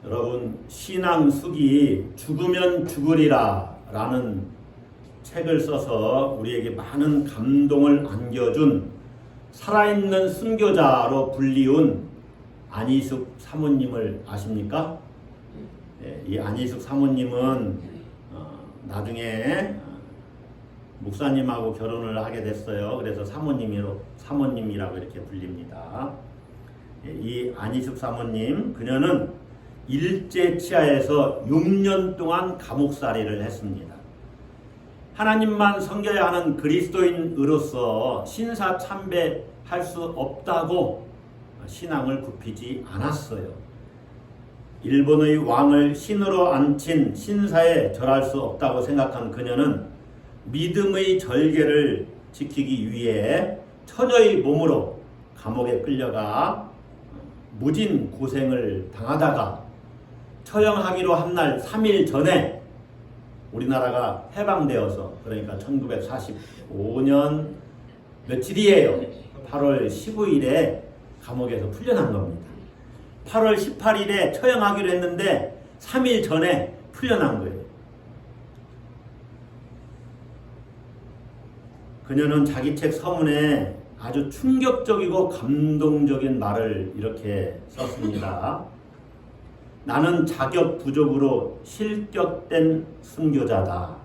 여러분, 신앙숙이 죽으면 죽으리라 라는 책을 써서 우리에게 많은 감동을 안겨준 살아있는 순교자로 불리운 안희숙 사모님을 아십니까? 이 안희숙 사모님은 나중에 목사님하고 결혼을 하게 됐어요. 그래서 사모님이라고 이렇게 불립니다. 이 안희숙 사모님, 그녀는 일제 치하에서 6년 동안 감옥살이를 했습니다. 하나님만 섬겨야 하는 그리스도인으로서 신사참배할 수 없다고 신앙을 굽히지 않았어요. 일본의 왕을 신으로 앉힌 신사에 절할 수 없다고 생각한 그녀는 믿음의 절개를 지키기 위해 처녀의 몸으로 감옥에 끌려가 무진 고생을 당하다가 처형하기로 한 날 3일 전에 우리나라가 해방되어서, 그러니까 1945년 며칠이에요. 8월 15일에 감옥에서 풀려난 겁니다. 8월 18일에 처형하기로 했는데 3일 전에 풀려난 거예요. 그녀는 자기 책 서문에 아주 충격적이고 감동적인 말을 이렇게 썼습니다. 나는 자격 부족으로 실격된 순교자다.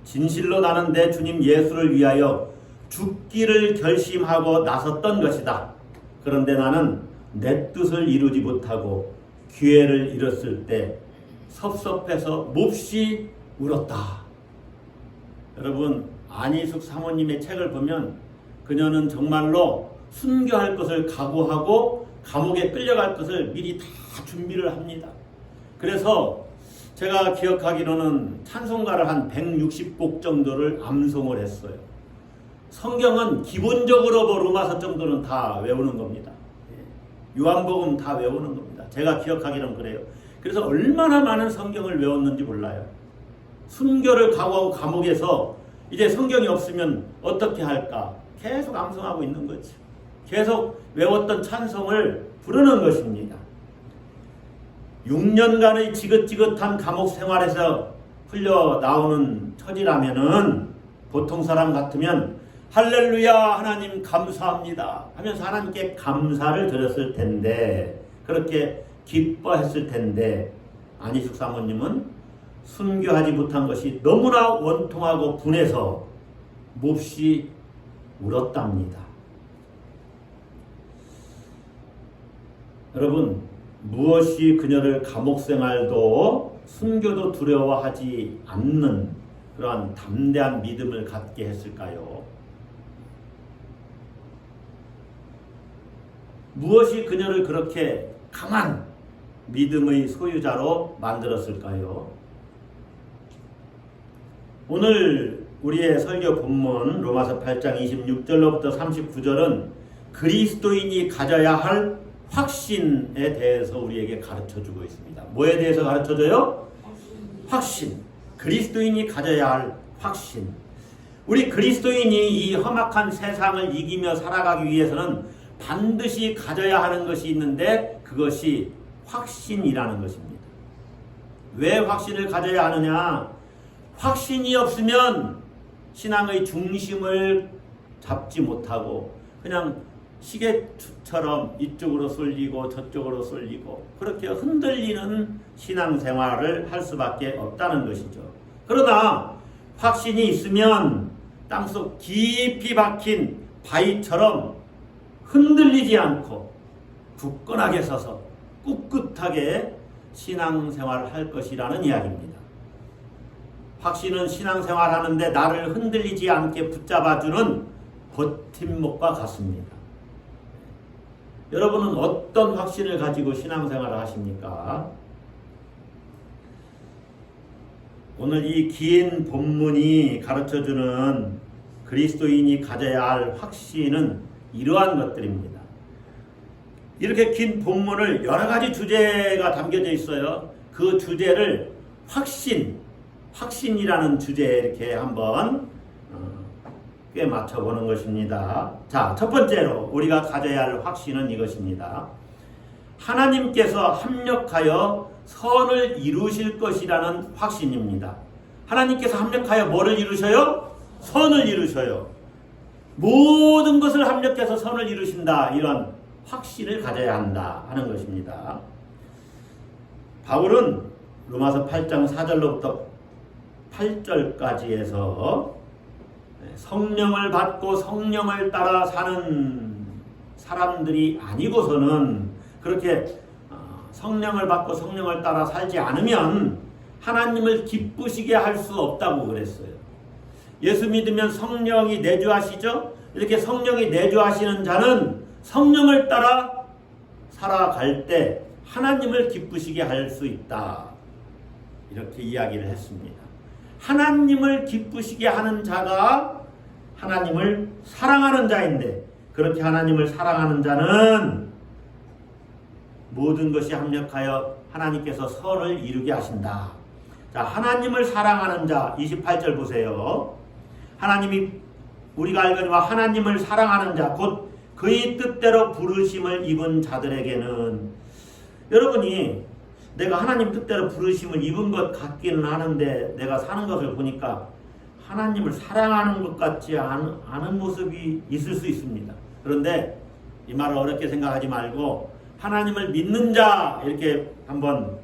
진실로 나는 내 주님 예수를 위하여 죽기를 결심하고 나섰던 것이다. 그런데 나는 내 뜻을 이루지 못하고 기회를 잃었을 때 섭섭해서 몹시 울었다. 여러분, 안희숙 사모님의 책을 보면 그녀는 정말로 순교할 것을 각오하고 감옥에 끌려갈 것을 미리 다 준비를 합니다. 그래서 제가 기억하기로는 찬송가를 한 160곡 정도를 암송을 했어요. 성경은 기본적으로 로마서 정도는 다 외우는 겁니다. 요한복음 다 외우는 겁니다. 제가 기억하기로는 그래요. 그래서 얼마나 많은 성경을 외웠는지 몰라요. 순교를 각오하고 감옥에서 이제 성경이 없으면 어떻게 할까? 계속 암송하고 있는 거지. 계속 외웠던 찬송을 부르는 것입니다. 6년간의 지긋지긋한 감옥 생활에서 풀려 나오는 처지라면은 보통 사람 같으면 할렐루야 하나님 감사합니다 하면서 하나님께 감사를 드렸을 텐데, 그렇게 기뻐했을 텐데, 안희숙 사모님은 순교하지 못한 것이 너무나 원통하고 분해서 몹시 울었답니다. 여러분, 무엇이 그녀를 감옥 생활도 순교도 두려워하지 않는 그러한 담대한 믿음을 갖게 했을까요? 무엇이 그녀를 그렇게 강한 믿음의 소유자로 만들었을까요? 오늘 우리의 설교 본문 로마서 8장 26절로부터 39절은 그리스도인이 가져야 할 확신에 대해서 우리에게 가르쳐주고 있습니다. 뭐에 대해서 가르쳐줘요? 확신. 그리스도인이 가져야 할 확신. 우리 그리스도인이 이 험악한 세상을 이기며 살아가기 위해서는 반드시 가져야 하는 것이 있는데, 그것이 확신이라는 것입니다. 왜 확신을 가져야 하느냐? 확신이 없으면 신앙의 중심을 잡지 못하고 그냥 시계처럼 이쪽으로 쏠리고 저쪽으로 쏠리고 그렇게 흔들리는 신앙생활을 할 수밖에 없다는 것이죠. 그러나 확신이 있으면 땅속 깊이 박힌 바위처럼 흔들리지 않고 굳건하게 서서 꿋꿋하게 신앙생활을 할 것이라는 이야기입니다. 확신은 신앙생활 하는데 나를 흔들리지 않게 붙잡아주는 버팀목과 같습니다. 여러분은 어떤 확신을 가지고 신앙생활을 하십니까? 오늘 이 긴 본문이 가르쳐주는 그리스도인이 가져야 할 확신은 이러한 것들입니다. 이렇게 긴 본문을 여러 가지 주제가 담겨져 있어요. 그 주제를 확신이라는 주제에 이렇게 한번 꽤 맞춰보는 것입니다. 자, 첫 번째로 우리가 가져야 할 확신은 이것입니다. 하나님께서 합력하여 선을 이루실 것이라는 확신입니다. 하나님께서 합력하여 뭐를 이루셔요? 선을 이루셔요. 모든 것을 합력해서 선을 이루신다. 이런 확신을 가져야 한다 하는 것입니다. 바울은 로마서 8장 4절로부터 8절까지 해서 성령을 받고 성령을 따라 사는 사람들이 아니고서는 그렇게 성령을 받고 성령을 따라 살지 않으면 하나님을 기쁘시게 할 수 없다고 그랬어요. 예수 믿으면 성령이 내주하시죠? 이렇게 성령이 내주하시는 자는 성령을 따라 살아갈 때 하나님을 기쁘시게 할 수 있다. 이렇게 이야기를 했습니다. 하나님을 기쁘시게 하는 자가 하나님을 사랑하는 자인데, 그렇게 하나님을 사랑하는 자는 모든 것이 합력하여 하나님께서 선을 이루게 하신다. 자, 하나님을 사랑하는 자 28절 보세요. 하나님이 우리가 알거니와 하나님을 사랑하는 자 곧 그의 뜻대로 부르심을 입은 자들에게는, 여러분이 내가 하나님 뜻대로 부르심을 입은 것 같기는 하는데 내가 사는 것을 보니까 하나님을 사랑하는 것 같지 않은 모습이 있을 수 있습니다. 그런데 이 말을 어렵게 생각하지 말고 하나님을 믿는 자 이렇게 한번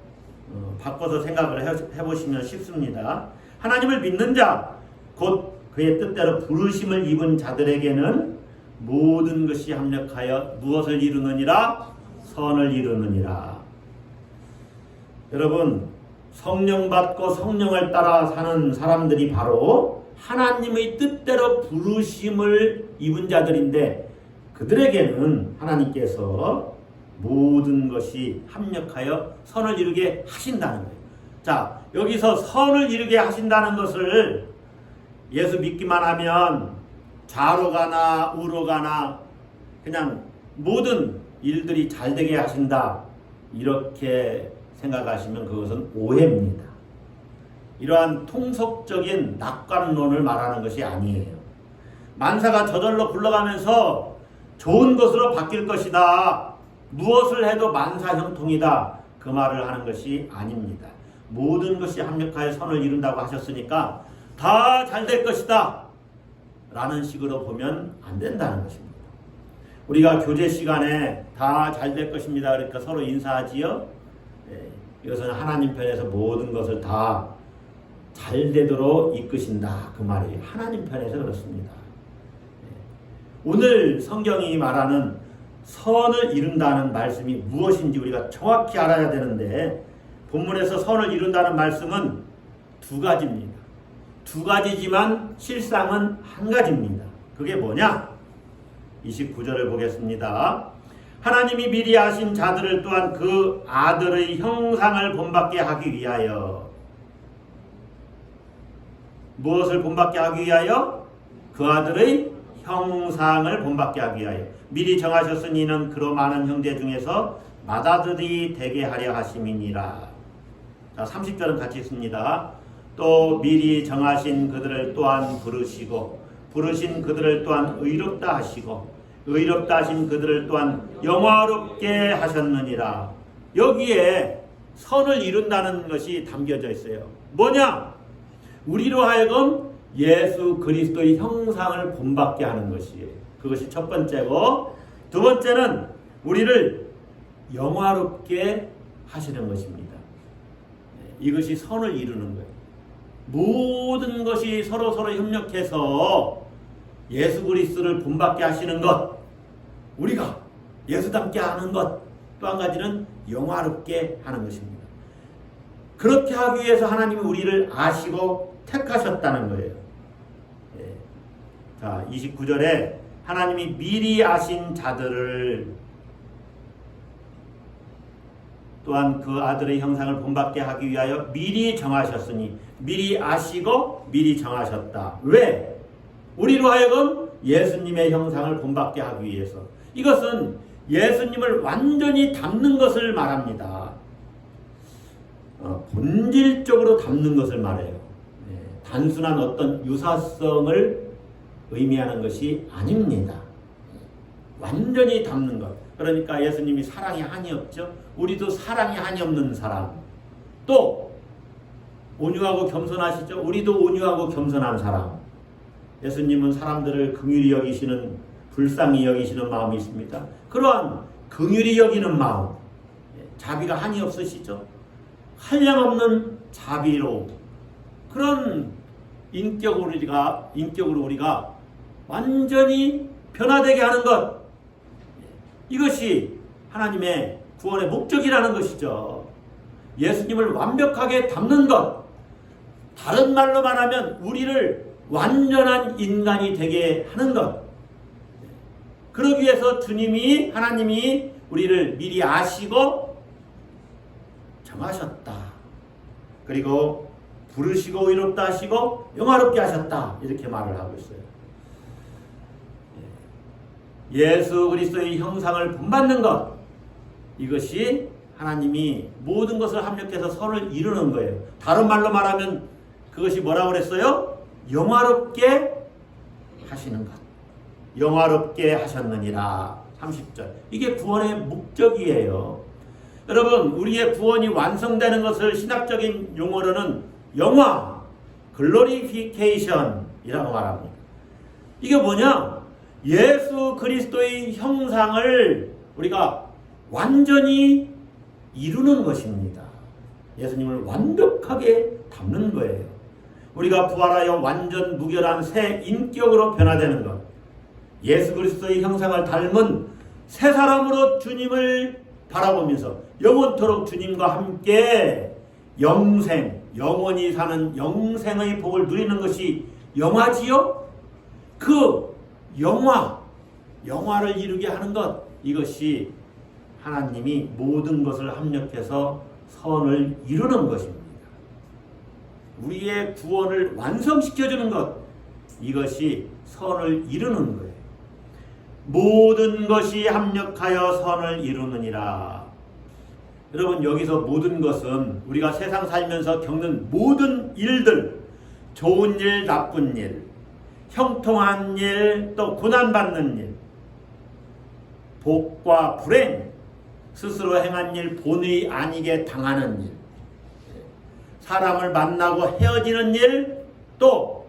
바꿔서 생각을 해보시면 쉽습니다. 하나님을 믿는 자 곧 그의 뜻대로 부르심을 입은 자들에게는 모든 것이 합력하여 무엇을 이루느니라? 선을 이루느니라. 여러분, 성령 받고 성령을 따라 사는 사람들이 바로 하나님의 뜻대로 부르심을 입은 자들인데, 그들에게는 하나님께서 모든 것이 합력하여 선을 이루게 하신다는 거예요. 자, 여기서 선을 이루게 하신다는 것을 예수 믿기만 하면 좌로 가나 우로 가나 그냥 모든 일들이 잘 되게 하신다, 이렇게 생각하시면 그것은 오해입니다. 이러한 통속적인 낙관론을 말하는 것이 아니에요. 만사가 저절로 굴러가면서 좋은 것으로 바뀔 것이다, 무엇을 해도 만사형통이다, 그 말을 하는 것이 아닙니다. 모든 것이 합력하여 선을 이룬다고 하셨으니까 다 잘 될 것이다 라는 식으로 보면 안 된다는 것입니다. 우리가 교제 시간에 다 잘 될 것입니다 그러니까 서로 인사하지요. 이것은 하나님 편에서 모든 것을 다 잘 되도록 이끄신다, 그 말이에요. 하나님 편에서 그렇습니다. 오늘 성경이 말하는 선을 이룬다는 말씀이 무엇인지 우리가 정확히 알아야 되는데, 본문에서 선을 이룬다는 말씀은 두 가지입니다. 두 가지지만 실상은 한 가지입니다. 그게 뭐냐? 29절을 보겠습니다. 하나님이 미리 아신 자들을 또한 그 아들의 형상을 본받게 하기 위하여. 무엇을 본받게 하기 위하여? 그 아들의 형상을 본받게 하기 위하여 미리 정하셨으니 이는 그로 많은 형제 중에서 맏아들이 되게 하려 하심이니라. 자, 30절은 같이 있습니다. 또 미리 정하신 그들을 또한 부르시고 부르신 그들을 또한 의롭다 하시고 의롭다 하신 그들을 또한 영화롭게 하셨느니라. 여기에 선을 이룬다는 것이 담겨져 있어요. 뭐냐? 우리로 하여금 예수 그리스도의 형상을 본받게 하는 것이에요. 그것이 첫 번째고, 두 번째는 우리를 영화롭게 하시는 것입니다. 이것이 선을 이루는 거예요. 모든 것이 서로 협력해서 예수 그리스도를 본받게 하시는 것, 우리가 예수 닮게 하는 것, 또 한 가지는 영화롭게 하는 것입니다. 그렇게 하기 위해서 하나님이 우리를 아시고 택하셨다는 거예요. 자, 29절에 하나님이 미리 아신 자들을 또한 그 아들의 형상을 본받게 하기 위하여 미리 정하셨으니, 미리 아시고 미리 정하셨다. 왜? 우리로 하여금 예수님의 형상을 본받게 하기 위해서. 이것은 예수님을 완전히 닮는 것을 말합니다. 본질적으로 닮는 것을 말해요. 단순한 어떤 유사성을 의미하는 것이 아닙니다. 완전히 닮는 것. 그러니까 예수님이 사랑이 한이 없죠. 우리도 사랑이 한이 없는 사람. 또 온유하고 겸손하시죠. 우리도 온유하고 겸손한 사람. 예수님은 사람들을 긍휼히 여기시는, 불쌍히 여기시는 마음이 있습니다. 그러한 긍휼히 여기는 마음, 자비가 한이 없으시죠. 한량없는 자비로 그런 인격으로 우리가 완전히 변화되게 하는 것, 이것이 하나님의 구원의 목적이라는 것이죠. 예수님을 완벽하게 닮는 것, 다른 말로 말하면 우리를 완전한 인간이 되게 하는 것. 그러기 위해서 하나님이 우리를 미리 아시고 정하셨다. 그리고 부르시고 의롭다 하시고 영화롭게 하셨다. 이렇게 말을 하고 있어요. 예수 그리스도의 형상을 본받는 것, 이것이 하나님이 모든 것을 합력해서 선을 이루는 거예요. 다른 말로 말하면 그것이 뭐라고 그랬어요? 영화롭게 하시는 것. 영화롭게 하셨느니라. 30절. 이게 구원의 목적이에요. 여러분, 우리의 구원이 완성되는 것을 신학적인 용어로는 영화, 글로리피케이션이라고 말합니다. 이게 뭐냐? 예수 그리스도의 형상을 우리가 완전히 이루는 것입니다. 예수님을 완벽하게 닮는 거예요. 우리가 부활하여 완전 무결한 새 인격으로 변화되는 것. 예수 그리스도의 형상을 닮은 새 사람으로 주님을 바라보면서 영원토록 주님과 함께 영원히 사는 영생의 복을 누리는 것이 영화지요? 그 영화를 이루게 하는 것, 이것이 하나님이 모든 것을 합력해서 선을 이루는 것입니다. 우리의 구원을 완성시켜주는 것, 이것이 선을 이루는 거예요. 모든 것이 합력하여 선을 이루느니라. 여러분, 여기서 모든 것은 우리가 세상 살면서 겪는 모든 일들, 좋은 일, 나쁜 일, 형통한 일, 또 고난받는 일, 복과 불행, 스스로 행한 일 본의 아니게 당하는 일, 사람을 만나고 헤어지는 일, 또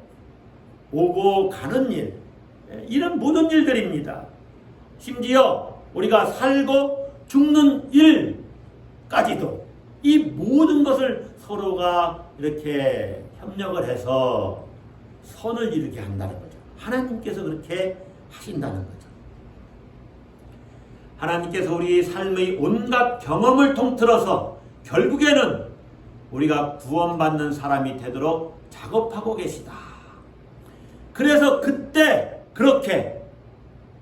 오고 가는 일, 이런 모든 일들입니다. 심지어 우리가 살고 죽는 일까지도 이 모든 것을 서로가 이렇게 협력을 해서 선을 이루게 한다는 거죠. 하나님께서 그렇게 하신다는 거죠. 하나님께서 우리 삶의 온갖 경험을 통틀어서 결국에는 우리가 구원받는 사람이 되도록 작업하고 계시다. 그래서 그때 그렇게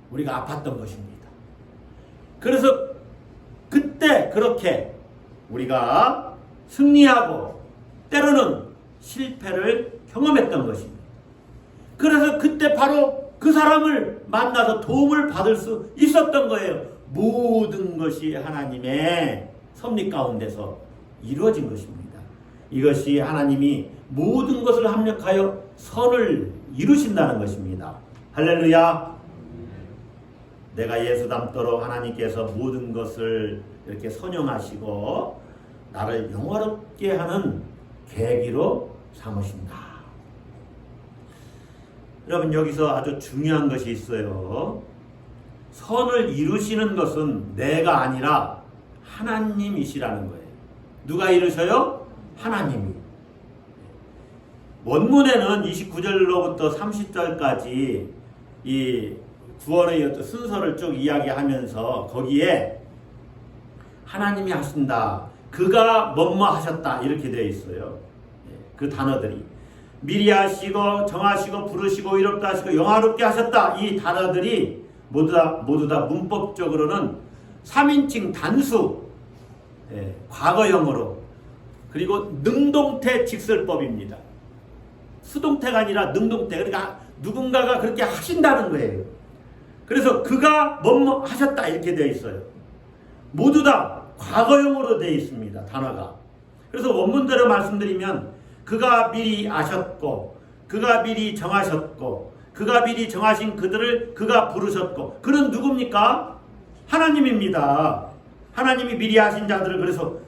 우리가 아팠던 것입니다. 그래서 그때 그렇게 우리가 승리하고 때로는 실패를 경험했던 것입니다. 그래서 그때 바로 그 사람을 만나서 도움을 받을 수 있었던 거예요. 모든 것이 하나님의 섭리 가운데서 이루어진 것입니다. 이것이 하나님이 모든 것을 합력하여 선을 이루신다는 것입니다. 할렐루야. 내가 예수 닮도록 하나님께서 모든 것을 이렇게 선용하시고 나를 영화롭게 하는 계기로 삼으신다. 여러분, 여기서 아주 중요한 것이 있어요. 선을 이루시는 것은 내가 아니라 하나님이시라는 거예요. 누가 이루셔요? 하나님이. 원문에는 29절로부터 30절까지 이 구원의 어떤 순서를 쭉 이야기하면서 거기에 하나님이 하신다, 그가 뭐뭐 하셨다, 이렇게 되어 있어요. 그 단어들이 미리 하시고 정하시고 부르시고 의롭다 하시고 영화롭게 하셨다, 이 단어들이 모두 다 문법적으로는 3인칭 단수, 과거형으로, 그리고 능동태 직설법입니다. 수동태가 아니라 능동태. 그러니까 누군가가 그렇게 하신다는 거예요. 그래서 그가 뭐뭐 하셨다, 이렇게 되어 있어요. 모두 다 과거형으로 되어 있습니다, 단어가. 그래서 원문대로 말씀드리면 그가 미리 아셨고, 그가 미리 정하셨고, 그가 미리 정하신 그들을 그가 부르셨고, 그는 누굽니까? 하나님입니다. 하나님이 미리 하신 자들을 그래서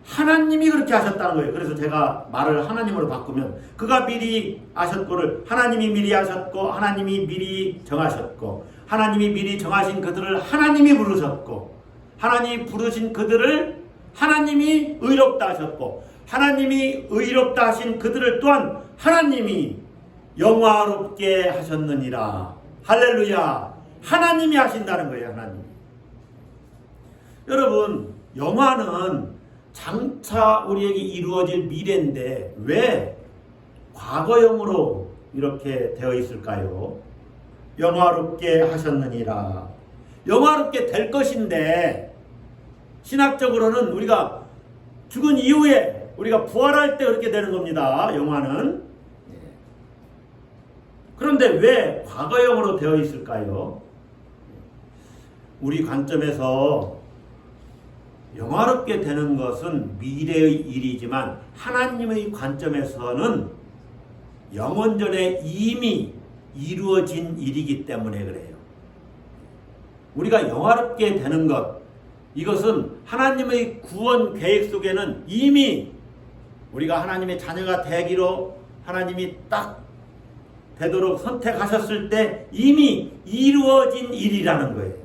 하나님이 그렇게 하셨다는 거예요. 그래서 제가 말을 하나님으로 바꾸면 그가 미리 하셨고를 하나님이 미리 하셨고 하나님이 미리 정하셨고 하나님이 미리 정하신 그들을 하나님이 부르셨고 하나님이 부르신 그들을 하나님이 의롭다 하셨고 하나님이 의롭다 하신 그들을 또한 하나님이 영화롭게 하셨느니라. 할렐루야. 하나님이 하신다는 거예요. 하나님. 여러분, 영화는 장차 우리에게 이루어질 미래인데 왜 과거형으로 이렇게 되어 있을까요? 영화롭게 하셨느니라. 영화롭게 될 것인데 신학적으로는 우리가 죽은 이후에 우리가 부활할 때 그렇게 되는 겁니다. 영화는. 그런데 왜 과거형으로 되어 있을까요? 우리 관점에서 영화롭게 되는 것은 미래의 일이지만 하나님의 관점에서는 영원전에 이미 이루어진 일이기 때문에 그래요. 우리가 영화롭게 되는 것, 이것은 하나님의 구원 계획 속에는 이미 우리가 하나님의 자녀가 되기로 하나님이 딱 되도록 선택하셨을 때 이미 이루어진 일이라는 거예요.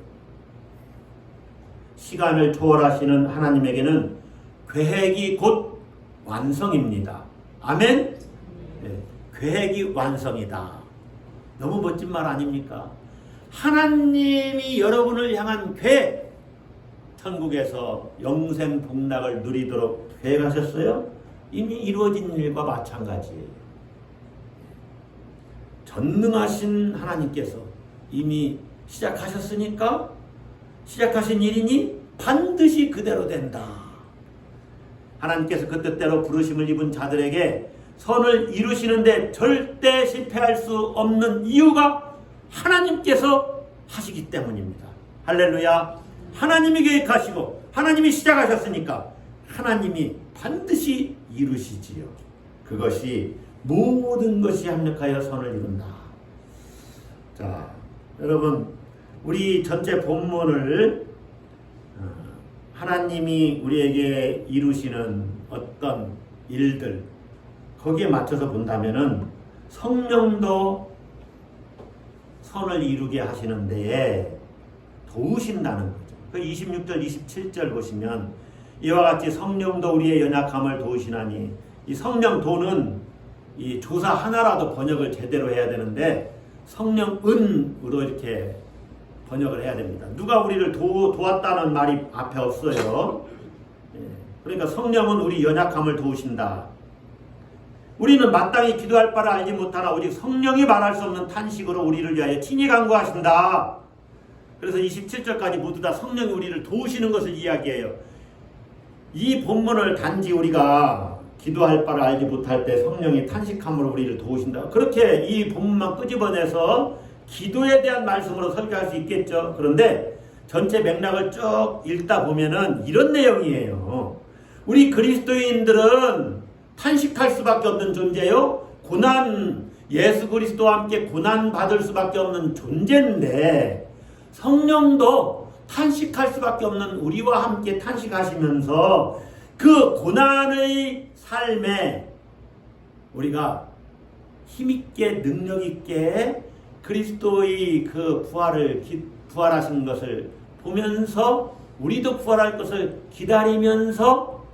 시간을 초월하시는 하나님에게는 계획이 곧 완성입니다. 아멘? 네, 계획이 완성이다. 너무 멋진 말 아닙니까? 하나님이 여러분을 향한 계획, 천국에서 영생 복락을 누리도록 계획하셨어요? 이미 이루어진 일과 마찬가지예요. 전능하신 하나님께서 이미 시작하셨으니까 시작하신 일이니 반드시 그대로 된다. 하나님께서 그 뜻대로 부르심을 입은 자들에게 선을 이루시는데 절대 실패할 수 없는 이유가 하나님께서 하시기 때문입니다. 할렐루야. 하나님이 계획하시고 하나님이 시작하셨으니까 하나님이 반드시 이루시지요. 그것이 모든 것이 합력하여 선을 이룬다. 자, 여러분, 우리 전체 본문을 하나님이 우리에게 이루시는 어떤 일들 거기에 맞춰서 본다면은 성령도 선을 이루게 하시는 데에 도우신다는 거죠. 그 26절 27절 보시면 이와 같이 성령도 우리의 연약함을 도우시나니, 이 성령 도는 이 조사 하나라도 번역을 제대로 해야 되는데 성령은으로 이렇게 번역을 해야 됩니다. 누가 우리를 도왔다는 말이 앞에 없어요. 그러니까 성령은 우리 연약함을 도우신다. 우리는 마땅히 기도할 바를 알지 못하나 오직 성령이 말할 수 없는 탄식으로 우리를 위하여 친히 간구하신다. 그래서 27절까지 모두 다 성령이 우리를 도우시는 것을 이야기해요. 이 본문을 단지 우리가 기도할 바를 알지 못할 때 성령이 탄식함으로 우리를 도우신다. 그렇게 이 본문만 끄집어내서 기도에 대한 말씀으로 설교할 수 있겠죠. 그런데 전체 맥락을 쭉 읽다 보면은 이런 내용이에요. 우리 그리스도인들은 탄식할 수밖에 없는 존재요. 고난, 예수 그리스도와 함께 고난 받을 수밖에 없는 존재인데 성령도 탄식할 수밖에 없는 우리와 함께 탄식하시면서 그 고난의 삶에 우리가 힘있게 능력있게 그리스도의 그 부활하신 것을 보면서 우리도 부활할 것을 기다리면서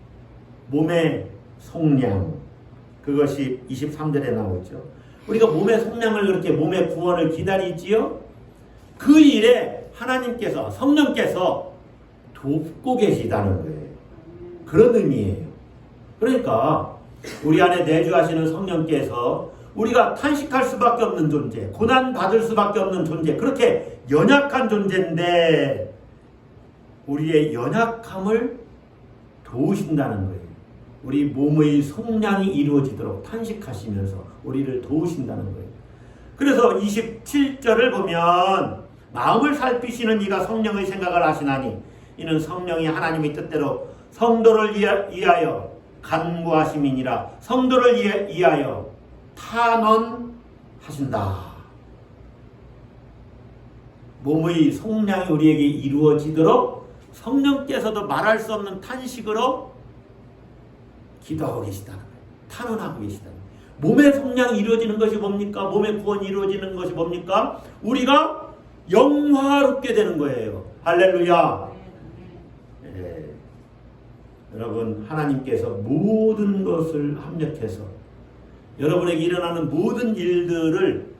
몸의 속량, 그것이 23절에 나오죠. 우리가 몸의 속량을 그렇게 몸의 구원을 기다리지요. 그 일에 하나님께서 성령께서 돕고 계시다는 거예요. 그런 의미예요. 그러니까 우리 안에 내주하시는 성령께서 우리가 탄식할 수밖에 없는 존재, 고난 받을 수밖에 없는 존재, 그렇게 연약한 존재인데 우리의 연약함을 도우신다는 거예요. 우리 몸의 속량이 이루어지도록 탄식하시면서 우리를 도우신다는 거예요. 그래서 27절을 보면 마음을 살피시는 이가 성령의 생각을 하시나니 이는 성령이 하나님의 뜻대로 성도를 위하여 간구하심이니라. 성도를 위하여 탄원하신다. 몸의 속량이 우리에게 이루어지도록 성령께서도 말할 수 없는 탄식으로 기도하고 계시다는 거예요. 탄원하고 계시다는 거예요. 몸의 속량이 이루어지는 것이 뭡니까? 몸의 구원이 이루어지는 것이 뭡니까? 우리가 영화롭게 되는 거예요. 할렐루야. 네. 여러분, 하나님께서 모든 것을 합력해서 여러분에게 일어나는 모든 일들을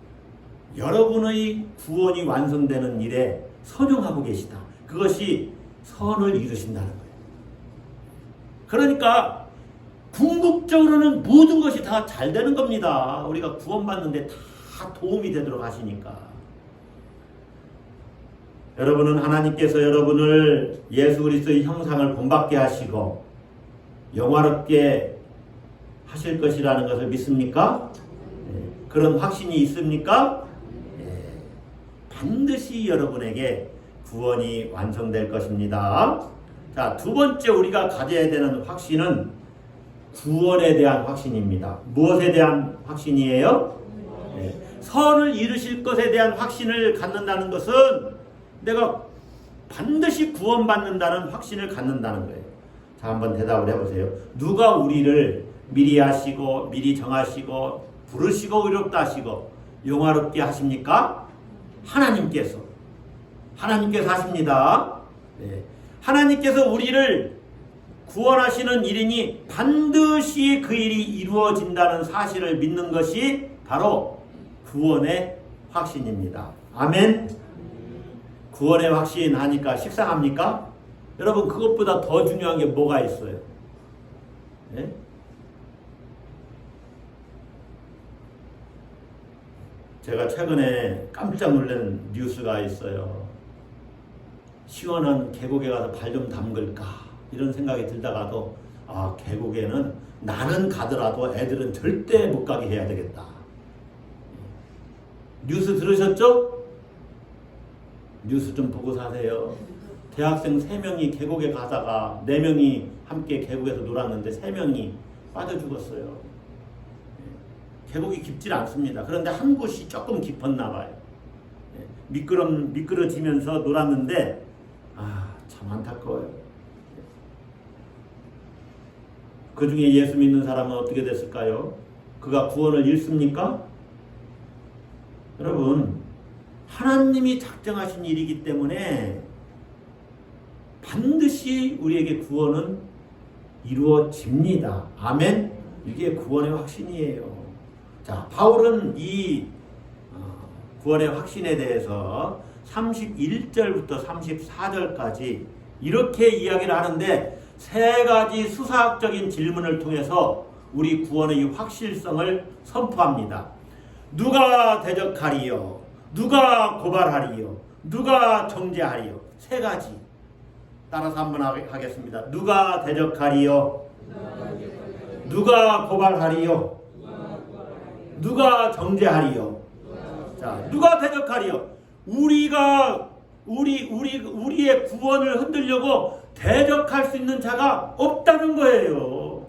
여러분의 구원이 완성되는 일에 선용하고 계시다. 그것이 선을 이루신다는 거예요. 그러니까 궁극적으로는 모든 것이 다 잘 되는 겁니다. 우리가 구원받는데 다 도움이 되도록 하시니까. 여러분은 하나님께서 여러분을 예수 그리스도의 형상을 본받게 하시고 영화롭게 하실 것이라는 것을 믿습니까? 그런 확신이 있습니까? 반드시 여러분에게 구원이 완성될 것입니다. 자, 두 번째 우리가 가져야 되는 확신은 구원에 대한 확신입니다. 무엇에 대한 확신이에요? 선을 이루실 것에 대한 확신을 갖는다는 것은 내가 반드시 구원받는다는 확신을 갖는다는 거예요. 자, 한번 대답을 해보세요. 누가 우리를 미리 하시고 미리 정하시고 부르시고 의롭다 하시고 영화롭게 하십니까? 하나님께서 하십니다. 네. 하나님께서 우리를 구원하시는 일이니 반드시 그 일이 이루어진다는 사실을 믿는 것이 바로 구원의 확신입니다. 아멘. 구원의 확신 하니까 식상합니까? 여러분, 그것보다 더 중요한 게 뭐가 있어요? 네? 제가 최근에 깜짝 놀란 뉴스가 있어요. 시원한 계곡에 가서 발 좀 담글까 이런 생각이 들다가도 계곡에는 나는 가더라도 애들은 절대 못 가게 해야 되겠다. 뉴스 들으셨죠? 뉴스 좀 보고 사세요. 대학생 3명이 계곡에 가다가 4명이 함께 계곡에서 놀았는데 3명이 빠져 죽었어요. 계곡이 깊질 않습니다. 그런데 한 곳이 조금 깊었나 봐요. 미끄러지면서 놀았는데 참 안타까워요. 그 중에 예수 믿는 사람은 어떻게 됐을까요? 그가 구원을 잃습니까? 여러분, 하나님이 작정하신 일이기 때문에 반드시 우리에게 구원은 이루어집니다. 아멘. 이게 구원의 확신이에요. 자, 바울은 이 구원의 확신에 대해서 31절부터 34절까지 이렇게 이야기를 하는데 3가지 수사학적인 질문을 통해서 우리 구원의 확실성을 선포합니다. 누가 대적하리요? 누가 고발하리요? 누가 정죄하리요? 3가지. 따라서 한번 하겠습니다. 누가 대적하리요? 누가 고발하리요? 누가 정죄하리요? 자, 누가 대적하리요? 우리의 구원을 흔들려고 대적할 수 있는 자가 없다는 거예요.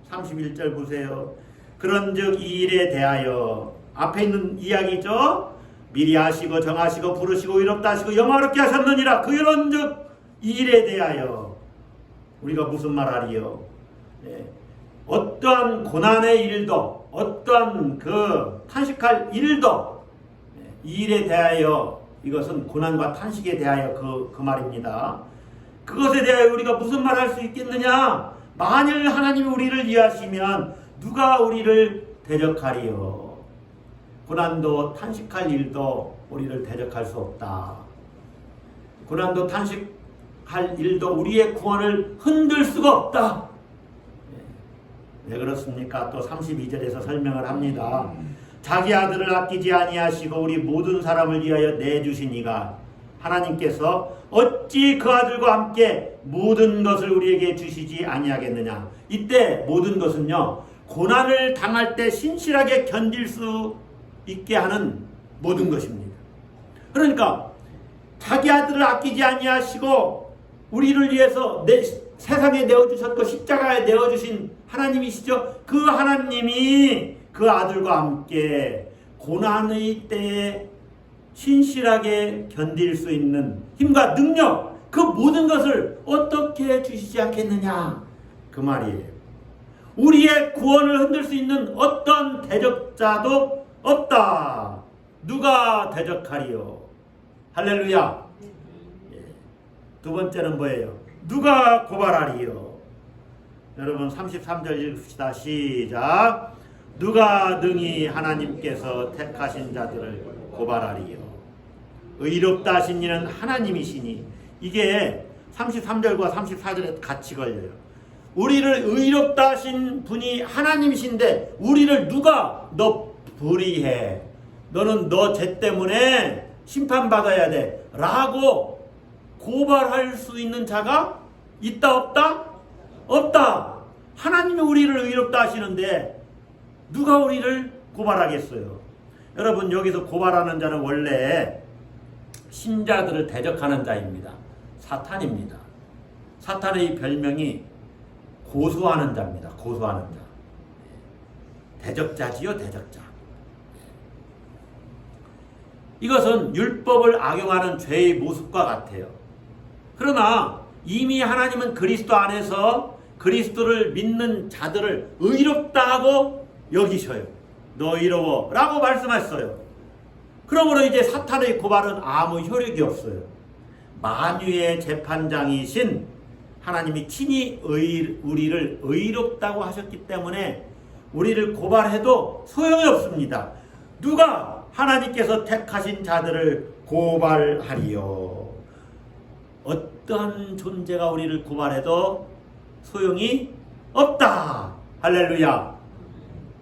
31절 보세요. 그런즉 이 일에 대하여 앞에 있는 이야기죠. 미리 하시고 정하시고 부르시고 의롭다 하시고 영화롭게 하셨느니라. 그런즉 이 일에 대하여 우리가 무슨 말하리요? 어떠한 고난의 일도 어떠한 그 탄식할 일도 이 일에 대하여, 이것은 고난과 탄식에 대하여 그 말입니다. 그것에 대하여 우리가 무슨 말 할 수 있겠느냐? 만일 하나님이 우리를 위하시면 누가 우리를 대적하리요? 고난도 탄식할 일도 우리를 대적할 수 없다. 고난도 탄식할 일도 우리의 구원을 흔들 수가 없다. 왜 그렇습니까? 또 32절에서 설명을 합니다. 자기 아들을 아끼지 아니하시고 우리 모든 사람을 위하여 내주신 이가 하나님께서 어찌 그 아들과 함께 모든 것을 우리에게 주시지 아니하겠느냐. 이때 모든 것은요, 고난을 당할 때 신실하게 견딜 수 있게 하는 모든 것입니다. 그러니까 자기 아들을 아끼지 아니하시고 우리를 위해서 세상에 내어주셨고 십자가에 내어주신 하나님이시죠. 그 하나님이 그 아들과 함께 고난의 때에 신실하게 견딜 수 있는 힘과 능력, 그 모든 것을 어떻게 주시지 않겠느냐 그 말이에요. 우리의 구원을 흔들 수 있는 어떤 대적자도 없다. 누가 대적하리요? 할렐루야. 두 번째는 뭐예요? 누가 고발하리요? 여러분 33절 읽읍시다. 시작. 누가 능히 하나님께서 택하신 자들을 고발하리요? 의롭다 하신 이는 하나님이시니. 이게 33절과 34절에 같이 걸려요. 우리를 의롭다 하신 분이 하나님이신데 우리를 누가 너 불의해, 너는 너 죄 때문에 심판받아야 돼 라고 고발할 수 있는 자가 있다 없다? 없다. 하나님이 우리를 의롭다 하시는데 누가 우리를 고발하겠어요? 여러분 여기서 고발하는 자는 원래 신자들을 대적하는 자입니다. 사탄입니다. 사탄의 별명이 고소하는 자입니다. 고소하는 자. 대적자지요, 대적자. 이것은 율법을 악용하는 죄의 모습과 같아요. 그러나 이미 하나님은 그리스도 안에서 그리스도를 믿는 자들을 의롭다 하고 여기셔요. 너 의로워 라고 말씀하셨어요. 그러므로 이제 사탄의 고발은 아무 효력이 없어요. 만유의 재판장이신 하나님이 친히 우리를 의롭다고 하셨기 때문에 우리를 고발해도 소용이 없습니다. 누가 하나님께서 택하신 자들을 고발하리요? 어떠한 존재가 우리를 고발해도 소용이 없다. 할렐루야.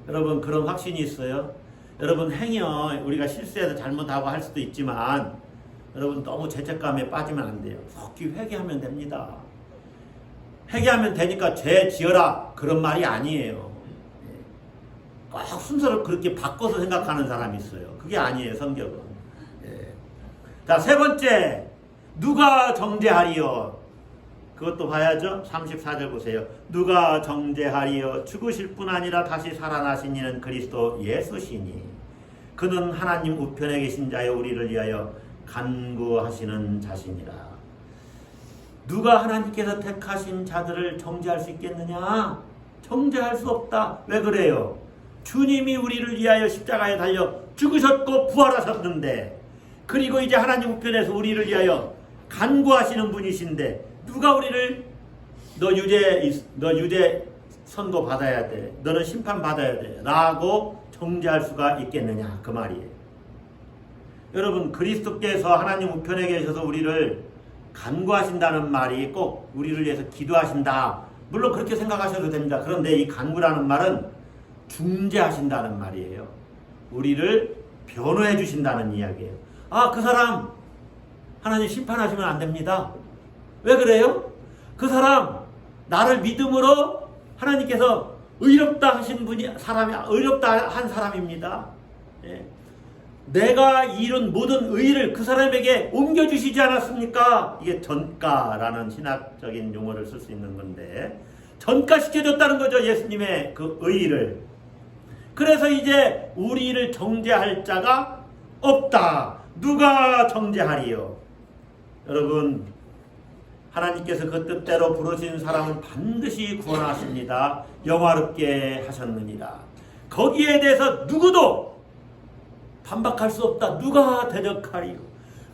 여러분 그런 확신이 있어요? 여러분 행여 우리가 실수해서 잘못하고 할 수도 있지만 여러분 너무 죄책감에 빠지면 안 돼요. 속히 회개하면 됩니다. 회개하면 되니까 죄 지어라 그런 말이 아니에요. 꼭 순서를 그렇게 바꿔서 생각하는 사람이 있어요. 그게 아니에요, 성경은. 자, 세 번째, 누가 정죄하리요? 그것도 봐야죠. 34절 보세요. 누가 정죄하리요? 죽으실 뿐 아니라 다시 살아나신 이는 그리스도 예수시니 그는 하나님 우편에 계신 자여 우리를 위하여 간구하시는 자시니라. 누가 하나님께서 택하신 자들을 정죄할 수 있겠느냐? 정죄할 수 없다. 왜 그래요? 주님이 우리를 위하여 십자가에 달려 죽으셨고 부활하셨는데, 그리고 이제 하나님 우편에서 우리를 위하여 간구하시는 분이신데 누가 우리를 너 유죄 선고 받아야 돼, 너는 심판 받아야 돼 라고 정죄할 수가 있겠느냐 그 말이에요. 여러분 그리스도께서 하나님 우편에 계셔서 우리를 간구하신다는 말이 꼭 우리를 위해서 기도하신다, 물론 그렇게 생각하셔도 됩니다. 그런데 이 간구라는 말은 중재하신다는 말이에요. 우리를 변호해 주신다는 이야기예요. 아, 그 사람 하나님 심판하시면 안 됩니다. 왜 그래요? 그 사람 나를 믿음으로 하나님께서 의롭다 하신 분이 의롭다 한 사람입니다. 예. 내가 이룬 모든 의를 그 사람에게 옮겨주시지 않았습니까? 이게 전가라는 신학적인 용어를 쓸 수 있는 건데, 전가시켜줬다는 거죠. 예수님의 그 의를. 그래서 이제 우리를 정죄할 자가 없다. 누가 정죄하리요? 여러분, 하나님께서 그 뜻대로 부르신 사람은 반드시 구원하십니다. 영화롭게 하셨느니라. 거기에 대해서 누구도 반박할 수 없다. 누가 대적하리요?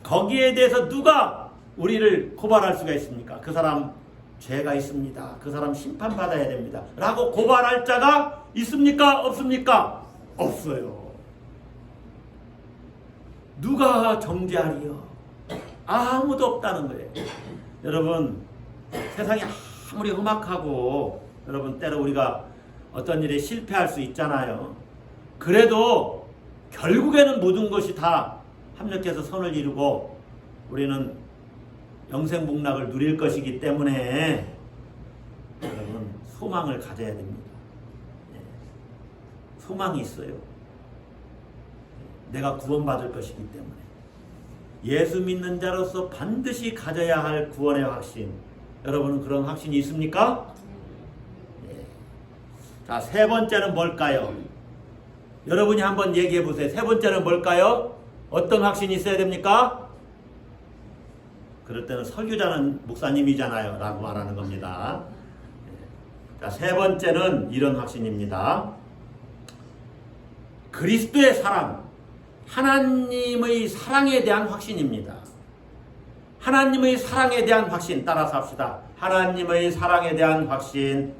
거기에 대해서 누가 우리를 고발할 수가 있습니까? 그 사람 죄가 있습니다. 그 사람 심판받아야 됩니다. 라고 고발할 자가 있습니까? 없습니까? 없어요. 누가 정죄하리요? 아무도 없다는 거예요. 여러분, 세상이 아무리 험악하고 여러분 때로 우리가 어떤 일에 실패할 수 있잖아요. 그래도 결국에는 모든 것이 다 합력해서 선을 이루고 우리는 영생복락을 누릴 것이기 때문에 여러분 소망을 가져야 됩니다. 소망이 있어요. 내가 구원받을 것이기 때문에. 예수 믿는 자로서 반드시 가져야 할 구원의 확신. 여러분은 그런 확신이 있습니까? 네. 자, 세 번째는 뭘까요? 여러분이 한번 얘기해 보세요. 세 번째는 뭘까요? 어떤 확신이 있어야 됩니까? 그럴 때는 설교자는 목사님이잖아요 라고 말하는 겁니다. 자, 세 번째는 이런 확신입니다. 그리스도의 사랑, 하나님의 사랑에 대한 확신입니다. 하나님의 사랑에 대한 확신, 따라서 합시다. 하나님의 사랑에 대한 확신.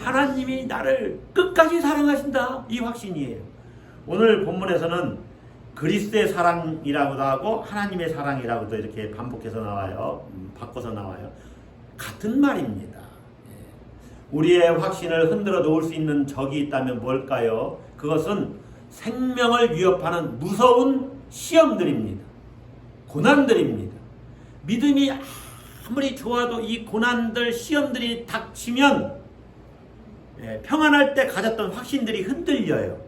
하나님이 나를 끝까지 사랑하신다, 이 확신이에요. 오늘 본문에서는 그리스도의 사랑이라고도 하고 하나님의 사랑이라고도 이렇게 반복해서 나와요. 바꿔서 나와요. 같은 말입니다. 우리의 확신을 흔들어 놓을 수 있는 적이 있다면 뭘까요? 그것은 생명을 위협하는 무서운 시험들입니다. 고난들입니다. 믿음이 아무리 좋아도 이 고난들, 시험들이 닥치면 평안할 때 가졌던 확신들이 흔들려요.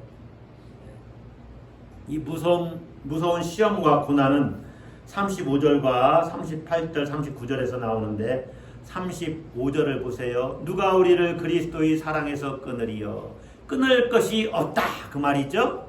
이 무서운 시험과 고난은 35절과 38절, 39절에서 나오는데 35절을 보세요. 누가 우리를 그리스도의 사랑에서 끊으리요? 끊을 것이 없다, 그 말이죠.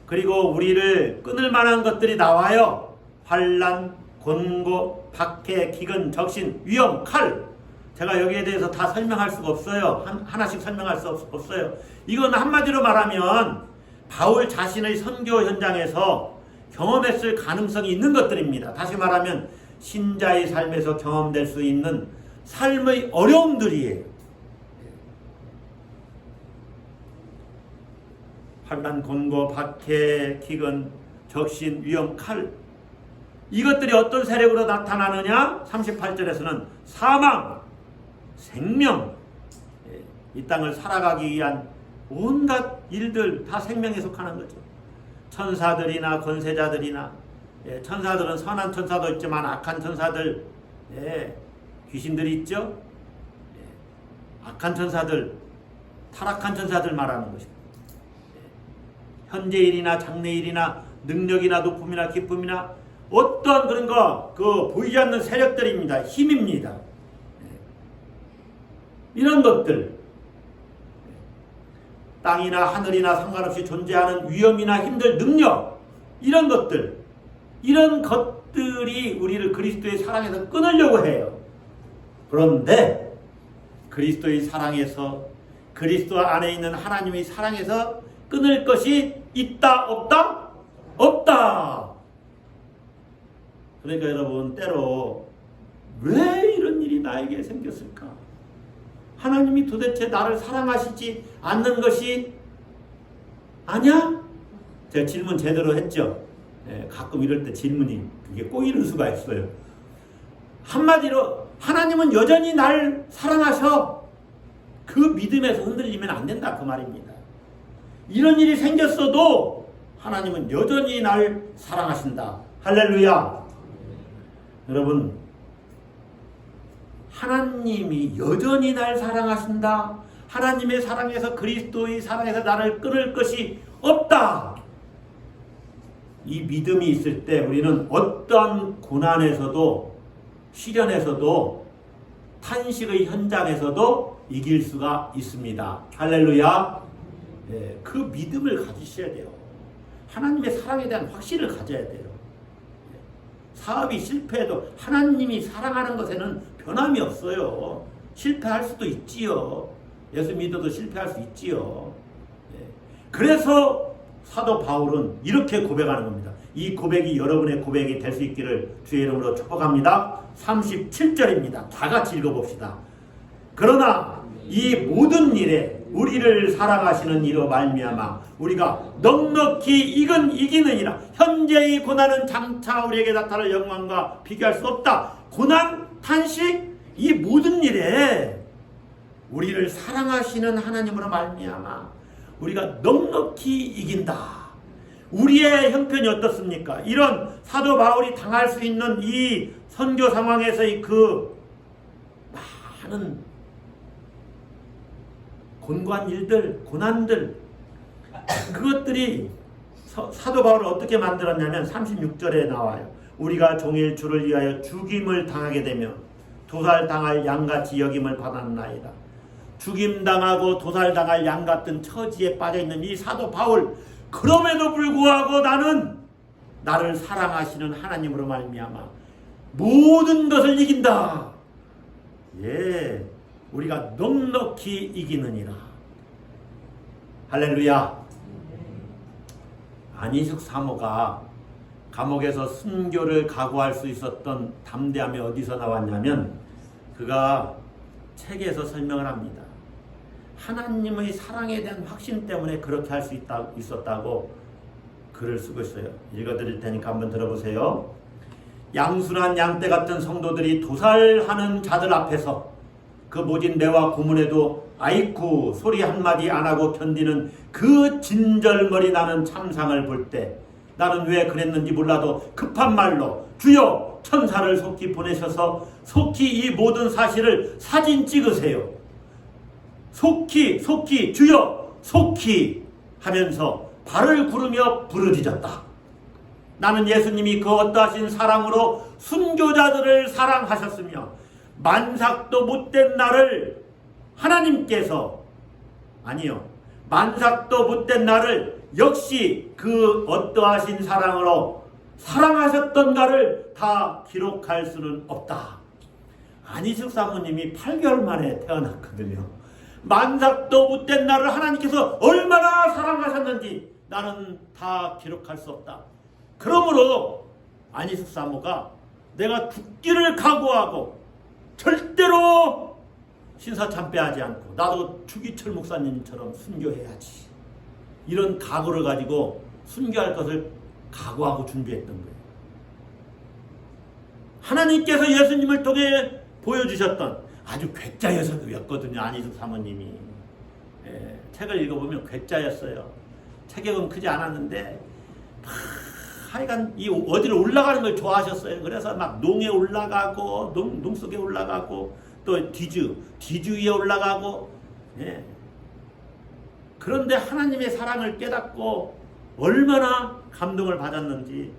그리고 우리를 끊을 만한 것들이 나와요. 환난, 곤고, 박해, 기근, 적신, 위험, 칼. 제가 여기에 대해서 다 설명할 수가 없어요. 하나씩 설명할 수 없어요. 이건 한마디로 말하면 바울 자신의 선교 현장에서 경험했을 가능성이 있는 것들입니다. 다시 말하면 신자의 삶에서 경험될 수 있는 삶의 어려움들이에요. 환난, 곤고, 박해, 기근, 적신, 위험, 칼. 이것들이 어떤 세력으로 나타나느냐? 38절에서는 사망, 생명, 이 땅을 살아가기 위한 온갖 일들 다 생명에 속하는 거죠. 천사들이나 권세자들이나, 천사들은 선한 천사도 있지만 악한 천사들, 귀신들이 있죠. 악한 천사들, 타락한 천사들 말하는 것입니다. 현재일이나 장래일이나 능력이나 높음이나 기쁨이나 어떤 그런 거, 보이지 않는 세력들입니다. 힘입니다. 이런 것들, 땅이나 하늘이나 상관없이 존재하는 위험이나 힘들, 능력, 이런 것들이 우리를 그리스도의 사랑에서 끊으려고 해요. 그런데 그리스도의 사랑에서, 그리스도 안에 있는 하나님의 사랑에서 끊을 것이 있다, 없다? 없다. 그러니까 여러분, 때로 왜 이런 일이 나에게 생겼을까? 하나님이 도대체 나를 사랑하시지 않는 것이 아니야? 제가 질문 제대로 했죠? 가끔 이럴 때 질문이 이게 꼬이는 수가 있어요. 한마디로 하나님은 여전히 날 사랑하셔. 그 믿음에서 흔들리면 안 된다, 그 말입니다. 이런 일이 생겼어도 하나님은 여전히 날 사랑하신다. 할렐루야. 여러분, 하나님이 여전히 날 사랑하신다. 하나님의 사랑에서, 그리스도의 사랑에서 나를 끊을 것이 없다. 이 믿음이 있을 때 우리는 어떤 고난에서도, 시련에서도, 탄식의 현장에서도 이길 수가 있습니다. 할렐루야. 그 믿음을 가지셔야 돼요. 하나님의 사랑에 대한 확신을 가져야 돼요. 사업이 실패해도 하나님이 사랑하는 것에는 변함이 없어요. 실패할 수도 있지요. 예수 믿어도 실패할 수 있지요. 그래서 사도 바울은 이렇게 고백하는 겁니다. 이 고백이 여러분의 고백이 될 수 있기를 주의 이름으로 축복합니다. 37절입니다. 다 같이 읽어봅시다. 그러나 이 모든 일에 우리를 사랑하시는 이로 말미암아 우리가 넉넉히 이기느니라. 현재의 고난은 장차 우리에게 나타날 영광과 비교할 수 없다. 고난, 탄식, 이 모든 일에 우리를 사랑하시는 하나님으로 말미암아 우리가 넉넉히 이긴다. 우리의 형편이 어떻습니까? 이런 사도 바울이 당할 수 있는 이 선교 상황에서의 그 많은 곤고한 일들, 고난들, 그것들이 사도 바울을 어떻게 만들었냐면 36절에 나와요. 우리가 종일 주를 위하여 죽임을 당하게 되며 도살당할 양같이 여김을 받았나이다. 죽임당하고 도살당할 양 같은 처지에 빠져있는 이 사도 바울, 그럼에도 불구하고 나는 나를 사랑하시는 하나님으로 말미암아 모든 것을 이긴다. 예, 우리가 넉넉히 이기느니라. 할렐루야. 안희숙 사모가 감옥에서 순교를 각오할 수 있었던 담대함이 어디서 나왔냐면, 그가 책에서 설명을 합니다. 하나님의 사랑에 대한 확신 때문에 그렇게 할 수 있었다고 글을 쓰고 있어요. 읽어드릴 테니까 한번 들어보세요. 양순한 양떼 같은 성도들이 도살하는 자들 앞에서 그 모진 매와 고문에도 아이쿠 소리 한마디 안 하고 견디는 그 진절머리 나는 참상을 볼 때 나는 왜 그랬는지 몰라도 급한 말로 주여 천사를 속히 보내셔서 속히 이 모든 사실을 사진 찍으세요. 속히 주여 속히 하면서 발을 구르며 부르짖었다. 나는 예수님이 그 어떠하신 사랑으로 순교자들을 사랑하셨으며 만삭도 못된 나를 하나님께서 만삭도 못된 나를 역시 그 어떠하신 사랑으로 사랑하셨던가를 다 기록할 수는 없다. 안희숙 사모님이 8개월 만에 태어났거든요. 만삭도 못된 나를 하나님께서 얼마나 사랑하셨는지 나는 다 기록할 수 없다. 그러므로 안희숙 사모가 내가 죽기를 각오하고 절대로 신사참배하지 않고 나도 주기철 목사님처럼 순교해야지, 이런 각오를 가지고 순교할 것을 각오하고 준비했던 거예요. 하나님께서 예수님을 통해 보여주셨던 아주 괴짜 여성이었거든요. 안희숙 사모님이. 책을 읽어보면 괴짜였어요. 체격은 크지 않았는데 하여간 이 어디로 올라가는 걸 좋아하셨어요. 그래서 막 농에 올라가고 농 속에 올라가고 또 뒤주 위에 올라가고. 그런데 하나님의 사랑을 깨닫고 얼마나 감동을 받았는지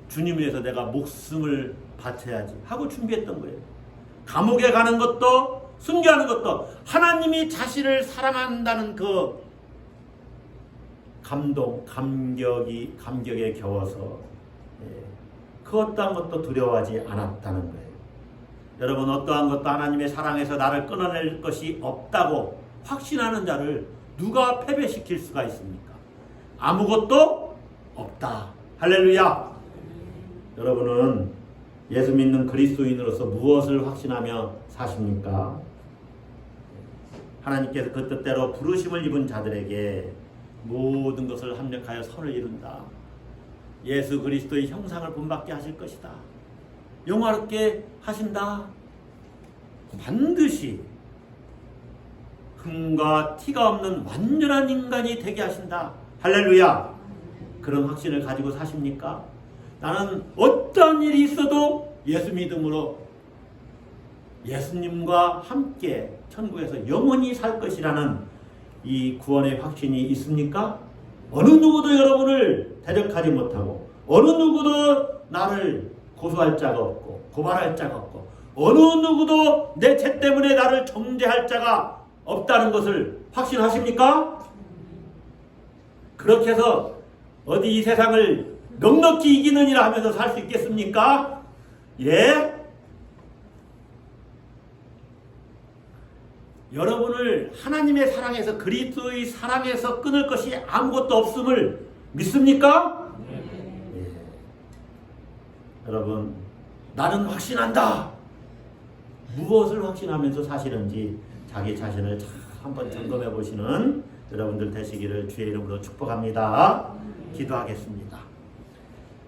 주님을 위해서 내가 목숨을 바쳐야지 하고 준비했던 거예요. 감옥에 가는 것도 순교하는 것도 하나님이 자신을 사랑한다는 그 감동, 감격에 겨워서 그 어떠한 것도 두려워하지 않았다는 거예요. 여러분, 어떠한 것도 하나님의 사랑에서 나를 끊어낼 것이 없다고 확신하는 자를 누가 패배시킬 수가 있습니까? 아무것도 없다. 할렐루야. 여러분은 예수 믿는 그리스도인으로서 무엇을 확신하며 사십니까? 하나님께서 그 뜻대로 부르심을 입은 자들에게 모든 것을 합력하여 선을 이룬다. 예수 그리스도의 형상을 본받게 하실 것이다. 영화롭게 하신다. 반드시 흠과 티가 없는 완전한 인간이 되게 하신다. 할렐루야. 그런 확신을 가지고 사십니까? 나는 어떤 일이 있어도 예수 믿음으로 예수님과 함께 천국에서 영원히 살 것이라는 이 구원의 확신이 있습니까? 어느 누구도 여러분을 대적하지 못하고 어느 누구도 나를 고소할 자가 없고 고발할 자가 없고 어느 누구도 내 죄 때문에 나를 정죄할 자가 없다는 것을 확신하십니까? 그렇게 해서 어디 이 세상을 넉넉히 이기느니라 하면서 살 수 있겠습니까? 예? 여러분을 하나님의 사랑에서 그리스도의 사랑에서 끊을 것이 아무것도 없음을 믿습니까? 예. 여러분, 나는 확신한다. 무엇을 확신하면서 사시는지 자기 자신을 한번 점검해 보시는 여러분들 되시기를 주의 이름으로 축복합니다. 기도하겠습니다.